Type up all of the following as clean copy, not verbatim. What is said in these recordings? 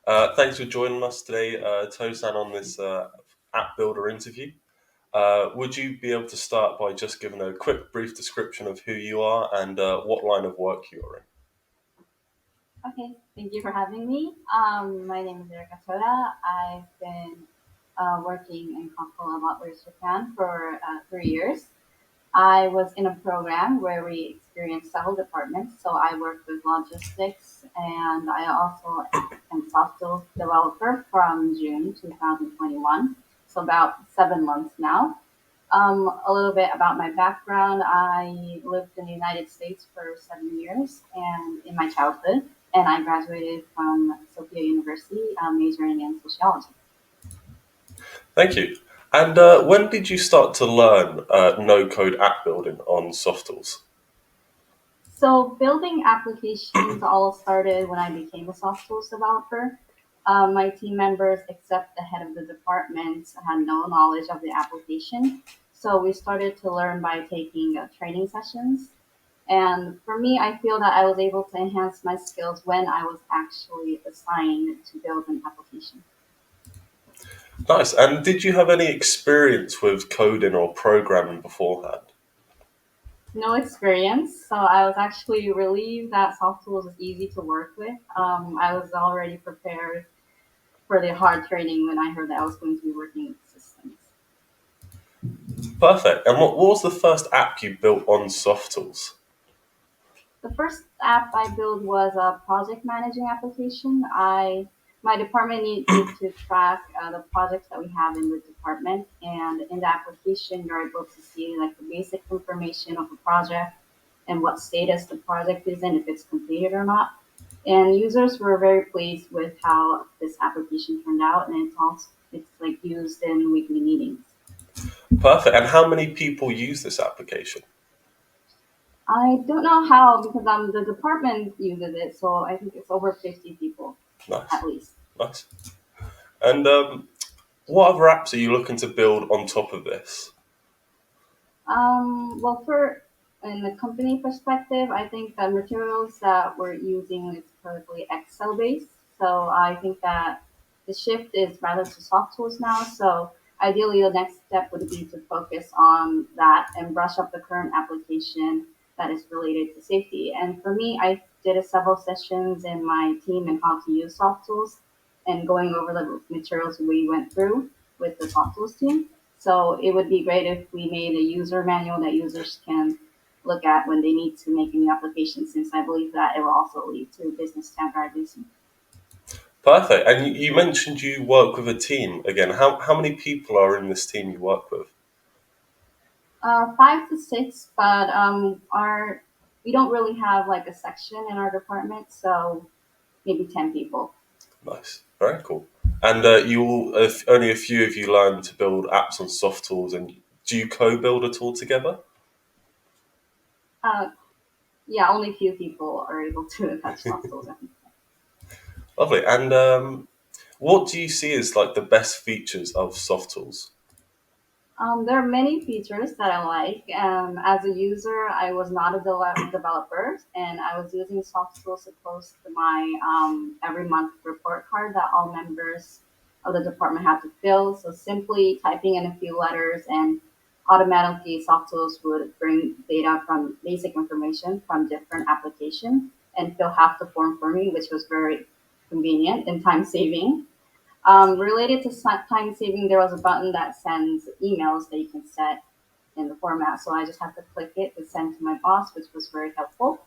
Thanks for joining us today, Tosan, on this app builder interview. Would you be able to start by just giving a quick, brief description of who you are and what line of work you're in? Okay, thank you for having me. My name is Erica Soda. I've been working in Console about Japan for 3 years. I was in a program where we experienced several departments. So I worked with logistics and I also am software developer from June 2021. So about 7 months now. A little bit about my background. I lived in the United States for 7 years and in my childhood, and I graduated from Sophia University, majoring in sociology. Thank you. And when did you start to learn no-code app building on Softtools? So building applications all started when I became a soft tools developer. My team members, except the head of the department, had no knowledge of the application. So we started to learn by taking training sessions. And for me, I feel that I was able to enhance my skills when I was actually assigned to build an application. Nice. And did you have any experience with coding or programming beforehand? No experience, so I was actually relieved that soft tools is easy to work with. I was already prepared for the hard training when I heard that I was going to be working with systems. Perfect. And what was the first app you built on Softtools? The first app I built was a project managing application. My department needed to track the projects that we have in the department, and in the application, you're able to see like the basic information of the project and what status the project is in, if it's completed or not. And users were very pleased with how this application turned out, and it's like used in weekly meetings. Perfect. And how many people use this application? I don't know how because the department uses it, so I think it's over 50 people Nice. at least. Nice. And what other apps are you looking to build on top of this? Well, for in the company perspective, I think the materials that we're using is perfectly Excel based. So I think that the shift is rather to soft tools now. So ideally, the next step would be to focus on that and brush up the current application that is related to safety. And for me, I did several sessions in my team and how to use soft tools and going over the materials we went through with the soft tools team. So it would be great if we made a user manual that users can look at when they need to make a new application, since I believe that it will also lead to business standardization. Perfect. And you mentioned you work with a team again. How many people are in this team you work with? 5 to 6, but our we don't really have like a section in our department, so maybe 10 people. Nice. Very cool. And only a few of you learn to build apps on soft tools. And do you co-build at all together? Uh, yeah, only few people are able to touch soft tools. Lovely. And what do you see as like the best features of soft tools? There are many features that I like. As a user, I was not a developer, and I was using soft tools to post my every month report card that all members of the department had to fill. So simply typing in a few letters and automatically soft tools would bring data from basic information from different applications and fill half the form for me, which was very convenient and time saving. Related to time saving, there was a button that sends emails that you can set in the format. So I just have to click it to send to my boss, which was very helpful.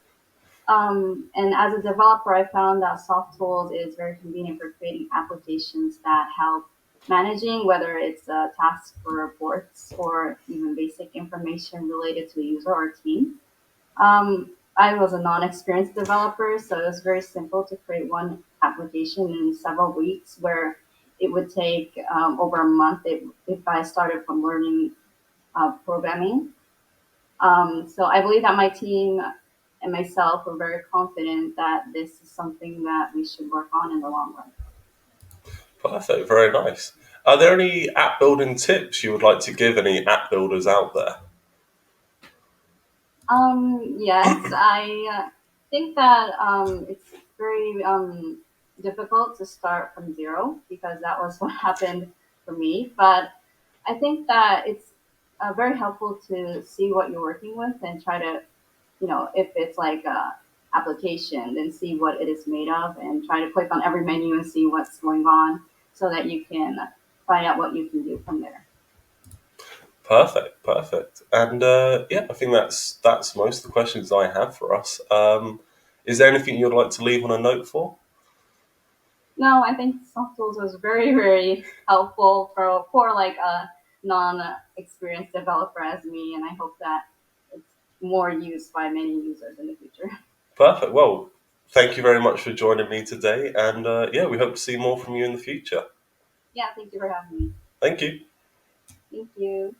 And as a developer, I found that soft tools is very convenient for creating applications that help managing, whether it's a task for reports or even basic information related to a user or team. I was a non-experienced developer, so it was very simple to create one application in several weeks, where it would take over a month if I started from learning programming. So I believe that my team and myself were very confident that this is something that we should work on in the long run. Perfect. Very nice. Are there any app building tips you would like to give any app builders out there? Yes, I think that it's very difficult to start from zero because that was what happened for me. But I think that it's very helpful to see what you're working with and try to, if it's like a application, then see what it is made of and try to click on every menu and see what's going on so that you can find out what you can do from there. Perfect, perfect. And yeah, I think that's most of the questions I have for us. Is there anything you'd like to leave on a note for? No, I think soft tools was very, very helpful for like a non-experienced developer as me, and I hope that it's more used by many users in the future. Perfect. Well, thank you very much for joining me today, and yeah, we hope to see more from you in the future. Yeah, thank you for having me. Thank you. Thank you.